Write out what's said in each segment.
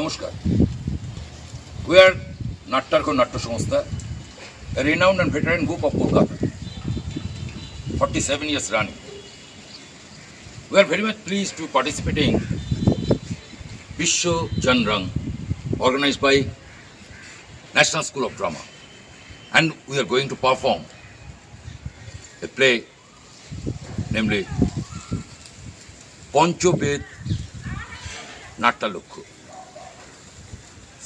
নমস্কার। We are Nattarko Natto Samstha, a renowned and veteran group of Kolkata, 47 years running. We are very much pleased to participating Vishwa Janrang, organized by National School of Drama, and we are going to perform a play, namely Panchobed Nattalokho,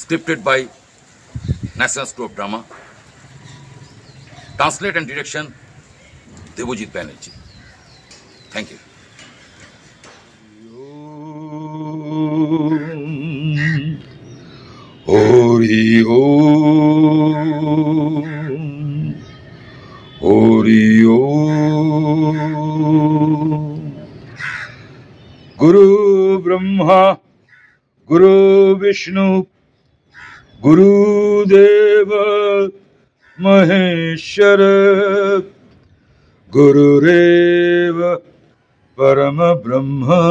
scripted by National School of Drama, translate and direction Devojit Banerjee. Thank you. Hori Hori Guru Brahma Guru Vishnu Guru Deva Maheshwara Guru Reva Parama Brahma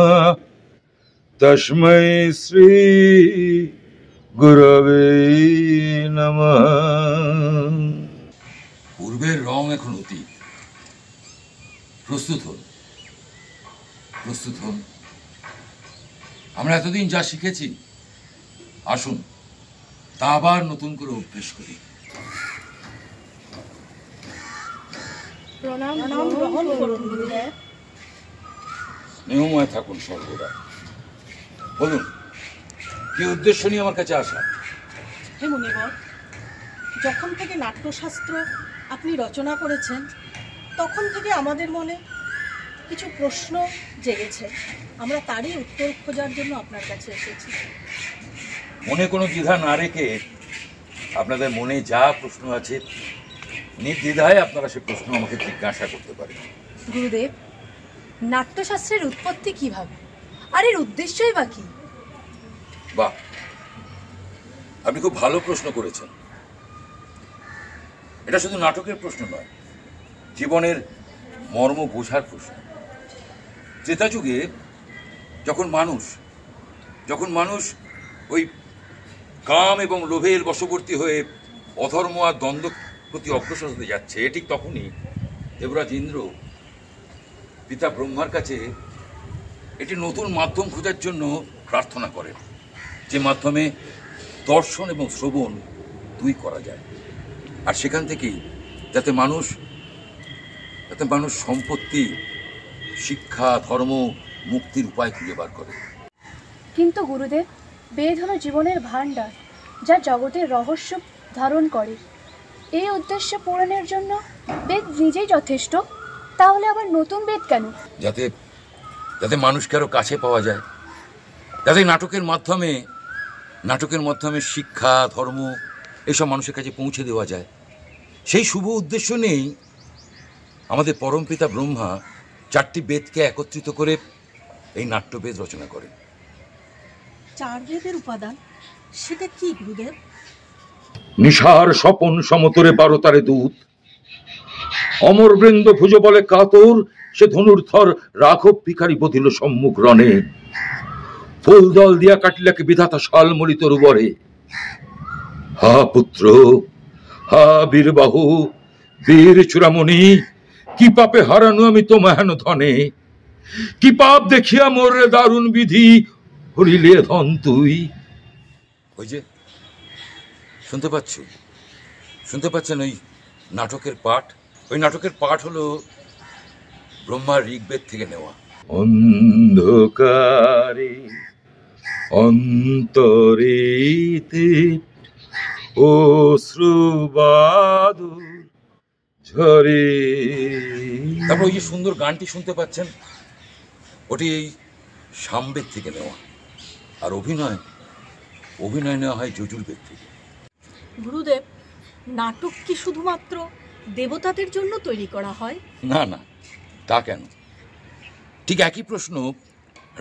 Tashmai Sri Gurave Namah. পূর্বের রং এখন অতীত। প্রস্তুত হন। আমরা এতদিন যা শিখেছি, আসুন তা আবার নতুন করে অভ্যেস করি। স্নেহময় থাকুন সর্বদা। বলুন, কি উদ্দেশ্য নিয়ে আমার কাছে আসা? হে মুনিবর, যখন থেকে নাট্যশাস্ত্র আপনি রচনা করেছেন, তখন থেকে আমাদের মনে কিছু প্রশ্ন জেগেছে। আমরা তারই উত্তর খোঁজার জন্য আপনার কাছে এসেছি। মনে কোনো দ্বিধা না রেখে আপনাদের মনে যা প্রশ্ন আছে, নির্দ্বিধায় আপনারা সে প্রশ্ন আমাকে জিজ্ঞাসা করতে পারেন। গুরুদেব, নাট্যশাস্ত্রের উৎপত্তি কিভাবে, আর এর উদ্দেশ্যই বা কি? বাহ, আপনি খুব ভালো প্রশ্ন করেছেন। এটা শুধু নাটকের প্রশ্ন নয়, জীবনের মর্ম বোঝার প্রশ্ন। ত্রেতা যুগে যখন মানুষ ওই কাম এবং লোভের বশবর্তী হয়ে অধর্ম আর দ্বন্দ্ব প্রতি অগ্রসর হতে যাচ্ছে, ঠিক তখনই দেবরাজ ইন্দ্র পিতা ব্রহ্মার কাছে একটি নতুন মাধ্যম খোঁজার জন্য প্রার্থনা করেন, যে মাধ্যমে দর্শন এবং শ্রবণ দুই করা যায়, আর সেখান থেকেই যাতে মানুষ সম্পত্তি, শিক্ষা, ধর্ম, মুক্তির উপায় খুঁজে বার করে। কিন্তু গুরুদেব, বেদ হলো জীবনের ভাণ্ডার, যা জগতের রহস্য ধারণ করে। এই উদ্দেশ্য পূরণের জন্য বেদ নিজেই যথেষ্ট, তাহলে আবার নতুন বেদ কেন? যাতে মানুষকে আরো কাছে পাওয়া যায়, যাতে নাটকের মাধ্যমে শিক্ষা, ধর্ম এসব মানুষের কাছে পৌঁছে দেওয়া যায়। সেই শুভ উদ্দেশ্য নিয়েই আমাদের পরমপিতা ব্রহ্মা 4টি বেদকে একত্রিত করে এই নাট্যবেদ রচনা করেন। 4 বেদের উপাদান সেটা কি গুরুদেব? নিশার স্বপন সমতরে 12 তারে দূত, অমর বৃন্দ ভুজ বলে কাতর, সে ধনুর্ধর রাঘব ভিখারি বধিল সম্মুখ রণে, ফুল দল দিয়া কাটিলাকে বিধাতা শাল মলিত রুবরে। হা পুত্র, হা বীরবাহু, বীর চূড়ামণি, কি পাপে হারানো আমি তোমাহেন ধনে, কি পাপ দেখিয়া মোর দারুণ বিধি হরিলে ধন তুই। ওই যে শুনতে পাচ্ছেন ওই নাটকের পাঠ হলো ব্রহ্মার ঋগ্বেদ থেকে নেওয়া। অন্ধকারে অন্তরিতে অশ্রুবাদুর ঝরে। তারপর ওই যে সুন্দর গানটি শুনতে পাচ্ছেন, ওটি এই সামবেদ থেকে নেওয়া, আর অভিনয় নেওয়া হয় যজুর্বেদ থেকে। গুরুদেব, নাটক কি শুধুমাত্র দেবতাদের জন্য তৈরি করা হয়? না, তা কেন? ঠিক একই প্রশ্ন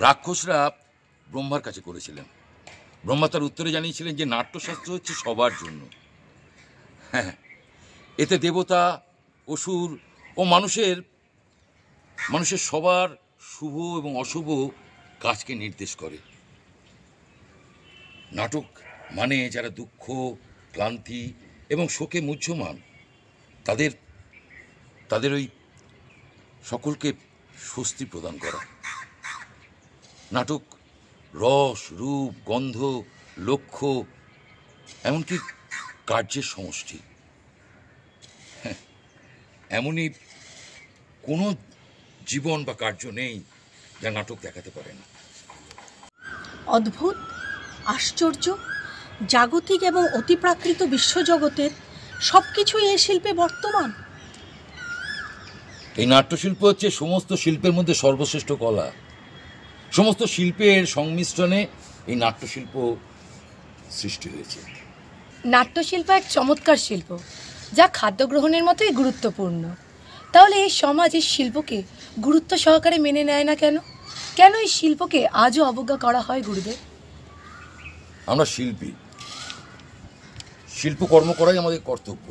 রাক্ষসরা ব্রহ্মার কাছে করেছিলেন। ব্রহ্মা তার উত্তরে জানিয়েছিলেন যে নাট্যশাস্ত্র হচ্ছে সবার জন্য। হ্যাঁ, এতে দেবতা, অসুর ও মানুষের সবার শুভ এবং অশুভ কাজকে নির্দেশ করে। নাটক মানে যারা দুঃখ, ক্লান্তি এবং শোকে মুহ্যমান তাদের তাদের ওই সকলকে স্বস্তি প্রদান করা। নাটক রস, রূপ, গন্ধ, লক্ষ্য, এমনকি কার্যের সমষ্টি। হ্যাঁ, এমনই কোনো জীবন বা কার্য নেই যা নাটক দেখাতে পারে না। অদ্ভুত, আশ্চর্য, জাগতিক এবং অতিপ্রাকৃত বিশ্বজগতের সব কিছুই এই শিল্পে বর্তমান। এই নাট্যশিল্প হচ্ছে সমস্ত শিল্পের মধ্যে সর্বশ্রেষ্ঠ কলা। সমস্ত শিল্পের সংমিশ্রণে এই নাট্যশিল্প সৃষ্টি হয়েছে। নাট্যশিল্প এক চমৎকার শিল্প, যা খাদ্য গ্রহণের মতোই গুরুত্বপূর্ণ। তাহলে এই সমাজ এই শিল্পকে গুরুত্ব সহকারে মেনে নেয় না কেন? কেন এই শিল্পকে আজও অবজ্ঞা করা হয় গুরুদেব? আমরা শিল্পী, শিল্পকর্ম করাই আমাদের কর্তব্য।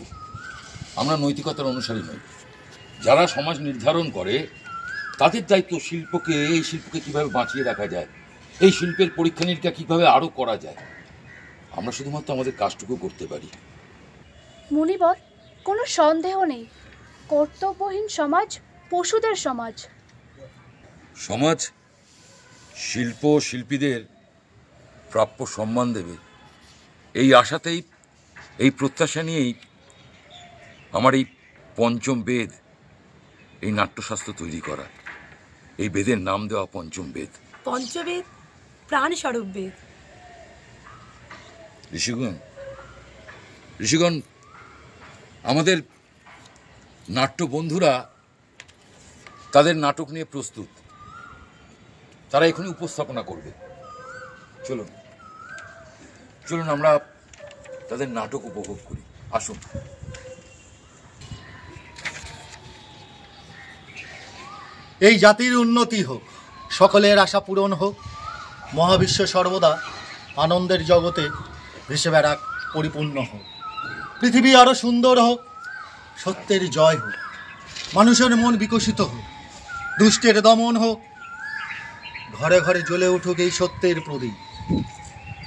আমরা নৈতিকতার অনুসারী নই। যারা সমাজ নির্ধারণ করে তাদের দায়িত্ব এই শিল্পকে কিভাবে বাঁচিয়ে রাখা যায়, এই শিল্পের পরীক্ষা নিরীক্ষা কিভাবে আরও করা যায়। আমরা শুধুমাত্র আমাদের কাজটুকু করতে পারি। মুনিবর, কোনো সন্দেহ নেই, কর্তব্যহীন সমাজ পশুদের সমাজ। সমাজ শিল্প শিল্পীদের প্রাপ্য সম্মান দেবে, এই আশাতেই, এই প্রত্যাশা নিয়েই আমার এই পঞ্চম বেদ, এই নাট্যশাস্ত্র তৈরি করা। এই বেদের নাম দেওয়া পঞ্চম বেদ। পঞ্চবেদ প্রাণস্বরূপ বেদ। ঋষিগণ, আমাদের নাট্য বন্ধুরা তাদের নাটক নিয়ে প্রস্তুত। তারা এখনই উপস্থাপনা করবে। চলুন চলুন আমরা তাদের নাটক উপভোগ করি। আসুন। এই জাতির উন্নতি হোক, সকলের আশা পূরণ হোক, মহাবিশ্ব সর্বদা আনন্দের জগতে ভেসে বেড়াক, পরিপূর্ণ হোক, পৃথিবী আরো সুন্দর হোক, সত্যের জয় হোক, মানুষের মন বিকশিত হোক, দুষ্টের দমন হোক, ঘরে ঘরে জ্বলে উঠুক এই সত্যের প্রদীপ।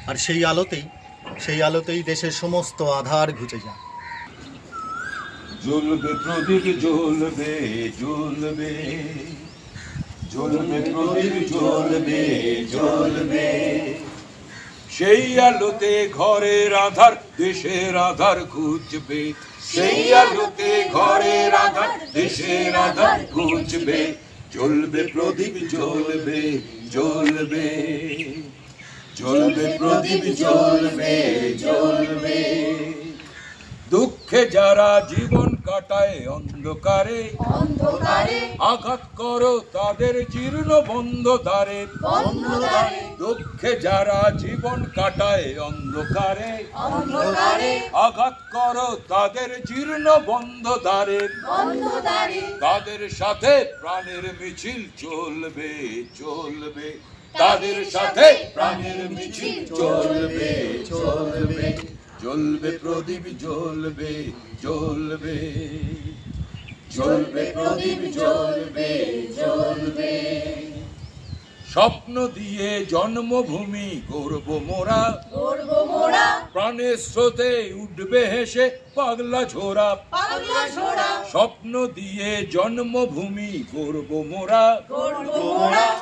আর সেই আলোতেই দেশের সমস্ত আধার ঘুচে যায়। জ্বলবে প্রদীপ, জ্বলবে জ্বলবে, জ্বলবে প্রদীপ, জ্বলবে জ্বলবে, সেই আলোতে ঘরের আধার, দেশের আধার ঘুচবে, সেই আলোতে ঘরের আধার, দেশের আধার ঘুচবে, জ্বলবে প্রদীপ, জ্বলবে জ্বলবে, জ্বলবে প্রদীপ, জ্বলবে জ্বলবে। দুঃখে যারা জীবন কাটায় অন্ধকারে, আঘাত করো তাদের জীর্ণ বন্ধ দ্বারে, দুঃখে যারা জীবন কাটায় অন্ধকারে, আঘাত করো তাদের জীর্ণ বন্ধ দ্বারে, তাদের সাথে প্রাণের মিছিল চলবে চলবে, তাদের সাথে প্রাণের মিছিল চলবে চলবে, জ্বলবে প্রদীপ, জ্বলবে জ্বলবে, জ্বলবে প্রদীপ, জ্বলবে জ্বলবে। স্বপ্ন দিয়ে জন্মভূমি গর্ব মোরা, প্রাণের স্রোতে উঠবে হেসে পাগলা ঝোরা, স্বপ্ন দিয়ে জন্মভূমি গর্ব মোরা,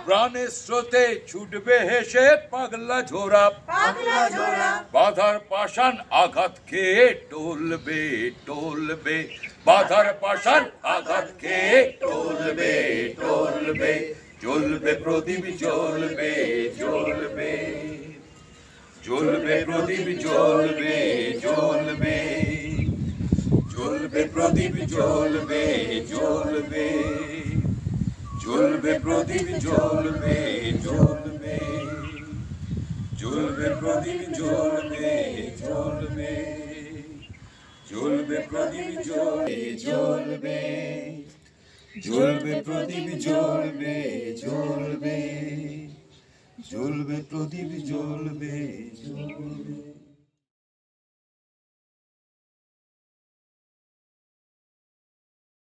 প্রাণের স্রোতে ছুটবে হেসে পাগলা ঝোরা, বাধার পাষাণ আঘাত খেয়ে টলবে টলবে, বাধার পাষাণ আঘাত খেয়ে টলবে টলবে, জ্বলবে প্রদীপ, জ্বলবে জ্বলবে, জ্বলবে প্রদীপ, জ্বলবে জ্বলবে, জ্বলবে প্রদীপ, জ্বলবে জ্বলবে, জ্বলবে প্রদীপ, জ্বলবে জ্বলবে, জ্বলবে প্রদীপ, জ্বলবে জ্বলবে, জ্বলবে প্রদীপ, জ্বলবে জ্বলবে, জ্বলবে প্রদীপ, জ্বলবে জ্বলবে, জ্বলবে প্রদীপ, জ্বলবে জ্বলবে।